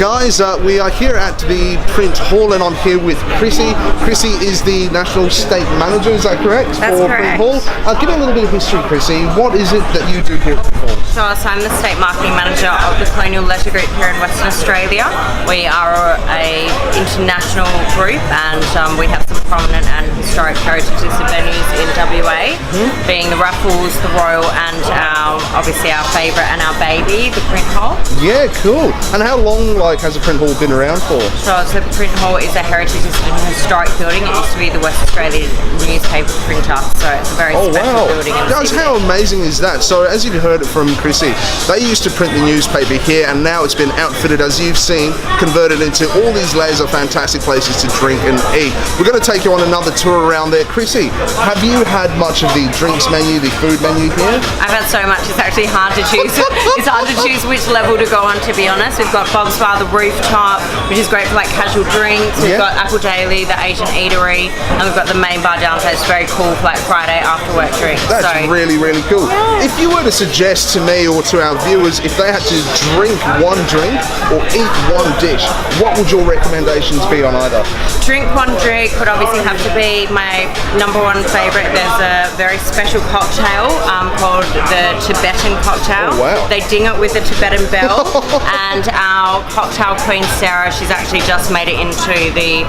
Guys, we are here at the Print Hall and I'm here with Chrissy. Chrissy is the National State Manager, is that correct? That's correct. Print Hall. Give me a little bit of history, Chrissy. What is it that you do here at Print Hall? So I'm the State Marketing Manager of the Colonial Leisure Group here in Western Australia. We are a international group and we have some prominent and historic heritage venues in WA, being the Raffles, the Royal and obviously our favourite and our baby, the Print Hall. Yeah, cool. And how long has a Print Hall been around for? So the Print Hall is a heritage and historic building. It used to be the West Australian newspaper printer, so it's a very special building. Guys, how amazing is that? So as you've heard it from Chrissy, they used to print the newspaper here and now it's been outfitted, as you've seen, converted into all these layers of fantastic places to drink and eat. We're going to take you on another tour around there. Chrissy, have you had much of the drinks menu, the food menu here? I've had so much, it's actually hard to choose. It's hard to choose which level to go on, to be honest. We've got Bob's Bar, the rooftop, which is great for casual drinks. We've got Apple Daily, the Asian eatery, and we've got the main bar downstairs. It's very cool for Friday after work drinks. That's really, really cool. Yeah. If you were to suggest to me or to our viewers, if they had to drink one drink or eat one dish, what would your recommendations be on either? Drink one drink would obviously have to be my number one favourite. There's a very special cocktail called the Tibetan cocktail. Oh, wow. They ding it with a Tibetan bell, and our cocktail queen Sarah, she's actually just made it into the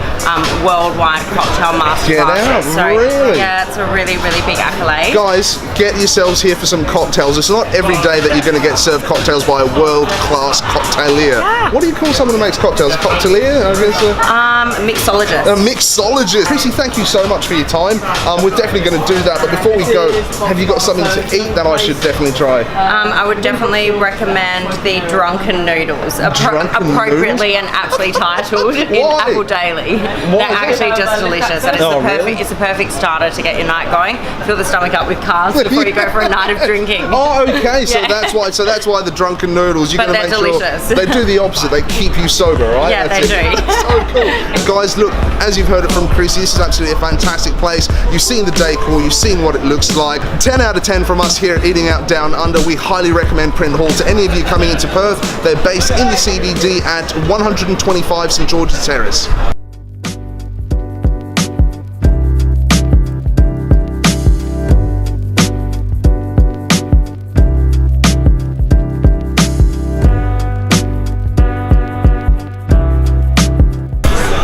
worldwide cocktail master class. So really? Yeah, it's a really, really big accolade. Guys, get yourselves here for some cocktails. It's not every day that you're going to get served cocktails by a world-class cocktailier. Yeah. What do you call someone who makes cocktails? A cocktailier? I guess. Mixologist. A mixologist. Chrissy, thank you so much for your time. We're definitely going to do that, but before we go, have you got something to eat that I should definitely try? I would definitely recommend the drunken noodles, appropriately and aptly titled in Apple Daily. They're actually just delicious, and it's the perfect starter to get your night going. Fill the stomach up with carbs before you go for a night of drinking. Oh, okay. So that's why. So that's why the drunken noodles. You're going to make delicious. Sure they do the opposite. They keep you sober, right? Yeah, that's they do. So cool. And guys, look, as you've heard it from Chrissy, this is absolutely a fantastic place. You've seen the decor. You've seen what it looks like. 10 out of 10 from us here at Eating Out Down Under. We highly recommend Print Hall to any of you coming into Perth. They're based in the CBD at 125 St George's Terrace.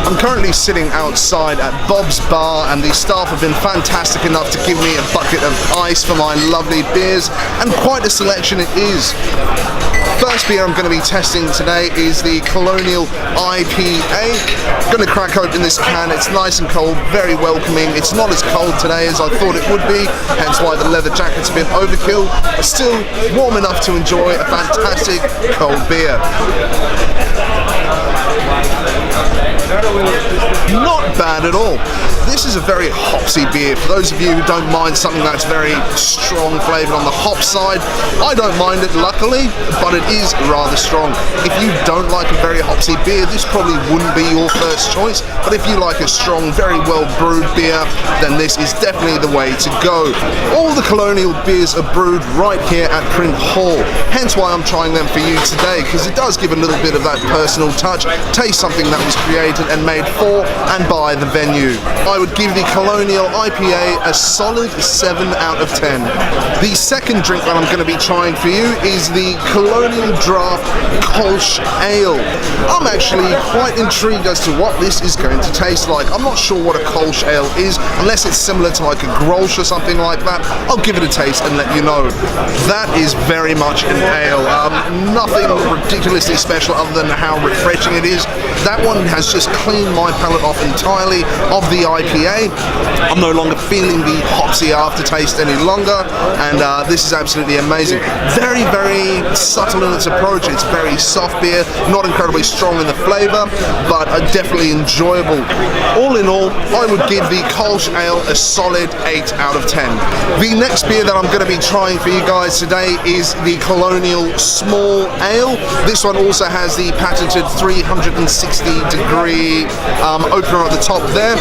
I'm currently sitting outside at Bob's Bar and the staff have been fantastic enough to give me a bucket of ice for my lovely beers, and quite a selection it is. First beer I'm going to be testing today is the Colonial IPA. Going to crack open this can. It's nice and cold, very welcoming. It's not as cold today as I thought it would be, hence why the leather jacket's a bit overkill, but still warm enough to enjoy a fantastic cold beer. Not bad at all. This is a very hopsy beer. For those of you who don't mind something that's very strong flavoured on the hop side, I don't mind it, luckily, but it is rather strong. If you don't like a very hopsy beer, this probably wouldn't be your first choice, but if you like a strong, very well brewed beer, then this is definitely the way to go. All the Colonial beers are brewed right here at Print Hall, hence why I'm trying them for you today, because it does give a little bit of that personal touch, taste something that was created and made for and by the venue. I would give the Colonial IPA a solid 7 out of 10. The second drink that I'm going to be trying for you is the Colonial Draft Kolsch Ale. I'm actually quite intrigued as to what this is going to taste like. I'm not sure what a Kolsch Ale is, unless it's similar to a Grolsch or something like that. I'll give it a taste and let you know. That is very much an ale. Nothing ridiculously special other than how refreshing it is. That one has just cleaned my palate off entirely of the IPA. I'm no longer feeling the hopsy aftertaste any longer, and this is absolutely amazing. Very, very subtle in its approach. It's very soft beer, not incredibly strong in the flavour, but definitely enjoyable. All in all, I would give the Kolsch Ale a solid 8 out of 10. The next beer that I'm going to be trying for you guys today is the Colonial Small Ale. This one also has the patented 360-degree opener at the top there.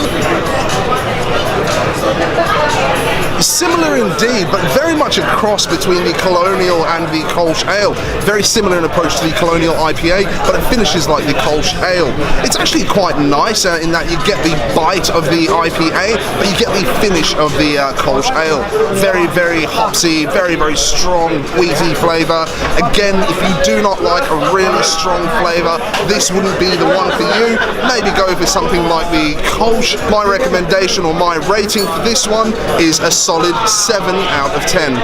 Similar indeed, but very much a cross between the Colonial and the Kolsch Ale. Very similar in approach to the Colonial IPA, but it finishes like the Kolsch Ale. It's actually quite nice in that you get the bite of the IPA, but you get the finish of the Kolsch Ale. Very, very hopsy, very, very strong, wheaty flavour. Again, if you do not like a really strong flavour, this wouldn't be the one for you. Maybe go for something like the Kolsch. My recommendation or my rating for this one is a solid 7 out of 10.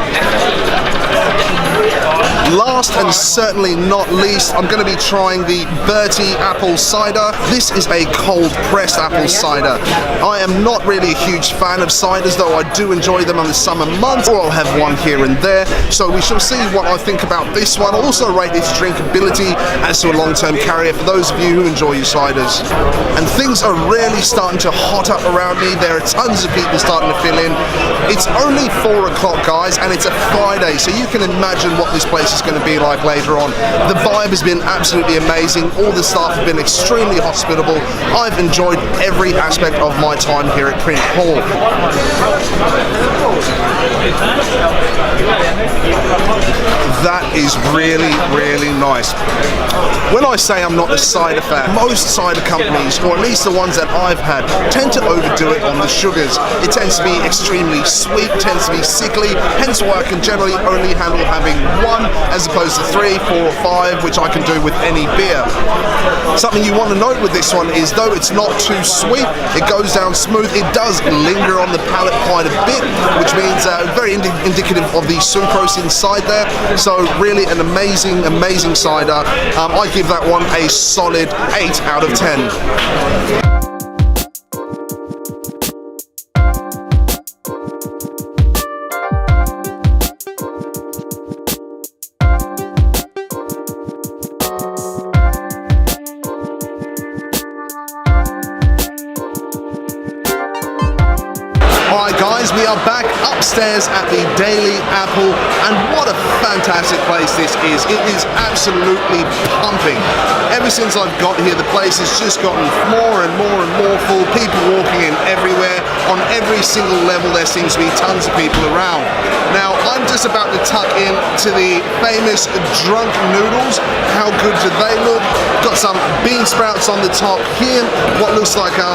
Last and certainly not least, I'm going to be trying the Bertie apple cider. This is a cold pressed apple cider. I am not really a huge fan of ciders, though I do enjoy them in the summer months, or I'll have one here and there. So we shall see what I think about this one. I'll also rate its drinkability as to a long-term carrier for those of you who enjoy your ciders. And things are really starting to hot up around me. There are tons of people starting to fill in. It's only 4 o'clock, guys, and it's a Friday, so you can imagine what this place is going to be like later on. The vibe has been absolutely amazing. All the staff have been extremely hospitable. I've enjoyed every aspect of my time here at Print Hall. That is really, really nice. When I say I'm not a cider fan, most cider companies, or at least the ones that I've had, tend to overdo it on the sugars. It tends to be extremely sweet, tends to be sickly, hence why I can generally only handle having one as opposed to 3, 4, or 5, which I can do with any beer. Something you want to note with this one is, though it's not too sweet, it goes down smooth. It does linger on the palate quite a bit, which means very indicative of the sucrose inside there. So really an amazing, amazing cider. I give that one a solid 8 out of 10. Alright guys, we are back upstairs at the Daily Apple, and what a fantastic place this is. It is absolutely pumping. Ever since I've got here, the place has just gotten more and more and more full. People walking in everywhere. On every single level there seems to be tons of people around. Now I'm just about to tuck in to the famous drunk noodles. How good do they look? Got some bean sprouts on the top here. What looks like a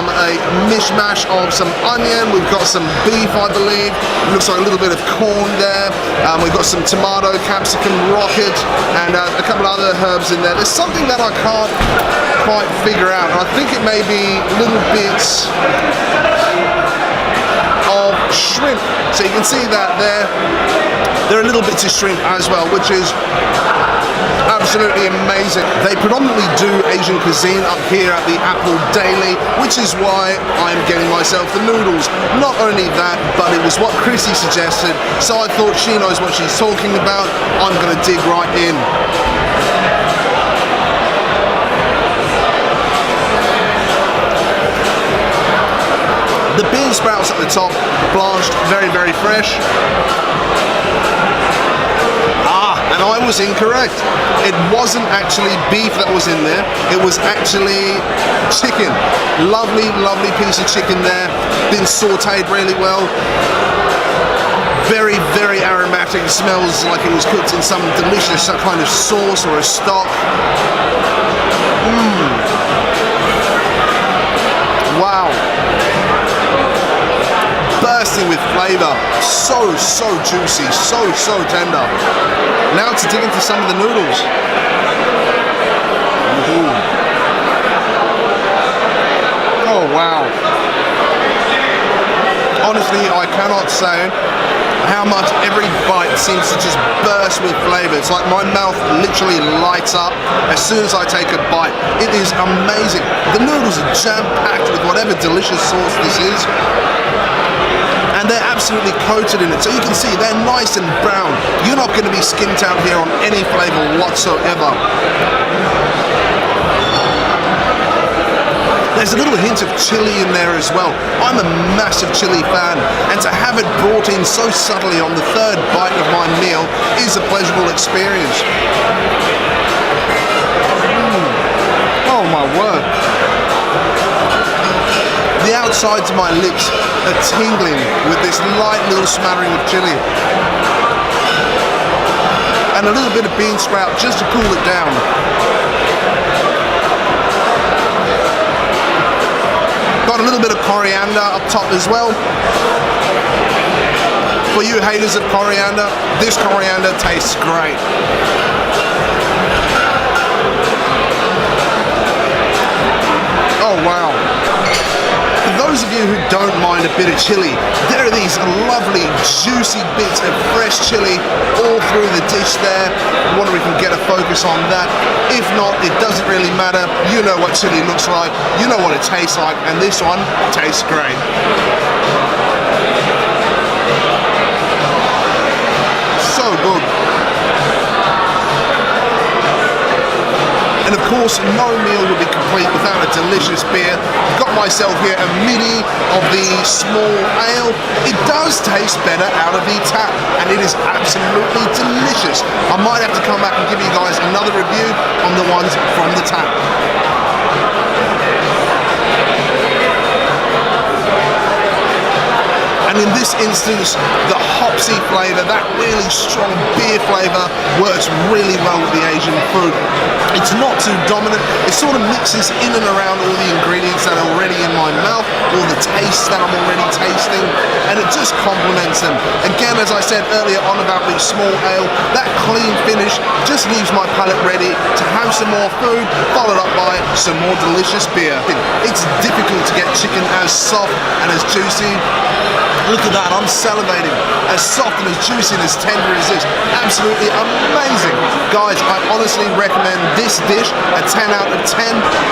mishmash of some onion. We've got some beef, I believe. It looks like a little bit of corn there. We've got some tomato, capsicum, rocket, and a couple of other herbs in there. There's something that I can't quite figure out. I think it may be little bits of shrimp. So you can see that there are little bits of shrimp as well, which is absolutely amazing. They predominantly do Asian cuisine up here at the Apple Daily, which is why I'm getting myself the noodles. Not only that, but it was what Chrissy suggested, so I thought she knows what she's talking about. I'm going to dig right in. The bean sprouts at the top, blanched, very, very fresh. And I was incorrect. It wasn't actually beef that was in there. It was actually chicken. Lovely, lovely piece of chicken there. Been sauteed really well. Very, very aromatic. It smells like it was cooked in some delicious kind of sauce or a stock. Wow. Bursting with flavour. So, so juicy. So, so tender. Now to dig into some of the noodles. Ooh. Oh wow. Honestly, I cannot say how much every bite seems to just burst with flavour. It's like my mouth literally lights up as soon as I take a bite. It is amazing. The noodles are jam-packed with whatever delicious sauce this is. And they're absolutely coated in it, so you can see they're nice and brown. You're not going to be skimped out here on any flavour whatsoever. There's a little hint of chili in there as well. I'm a massive chili fan, and to have it brought in so subtly on the third bite of my meal is a pleasurable experience. Oh my word. The outsides of my lips are tingling with this light little smattering of chili. And a little bit of bean sprout just to cool it down. Got a little bit of coriander up top as well. For you haters of coriander, this coriander tastes great. Oh wow. For those of you who don't mind a bit of chili, there are these lovely juicy bits of fresh chili all through the dish there. I wonder if we can get a focus on that. If not, it doesn't really matter. You know what chili looks like, you know what it tastes like, and this one tastes great. So good. And of course, no meal would be complete without a delicious beer. Got myself here a mini of the small ale. It does taste better out of the tap, and it is absolutely delicious. I might have to come back and give you guys another review on the ones from the tap. And in this instance, the hopsy flavour, that really strong beer flavour, works really well with the Asian food. It's not too dominant, it sort of mixes in and around all the ingredients that are already in my mouth, all the tastes that I'm already tasting, and it just complements them. Again, as I said earlier on about the small ale, that clean finish just leaves my palate ready to have some more food, followed up by some more delicious beer. It's difficult to get chicken as soft and as juicy. Look at that, I'm salivating. As soft and as juicy and as tender as this. Absolutely amazing. Guys, I honestly recommend this dish a 10 out of 10.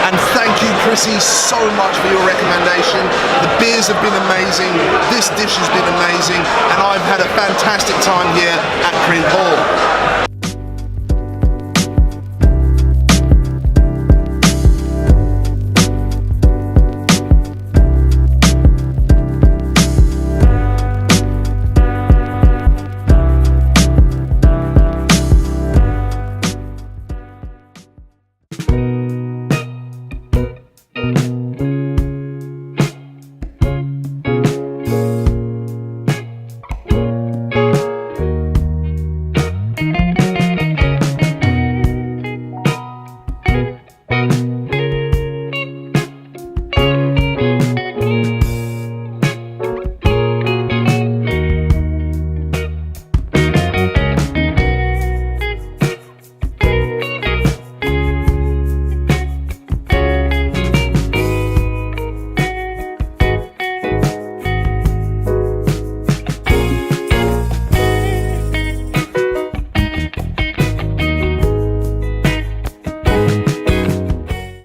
And thank you, Chrissy, so much for your recommendation. The beers have been amazing. This dish has been amazing. And I've had a fantastic time here at Print Hall.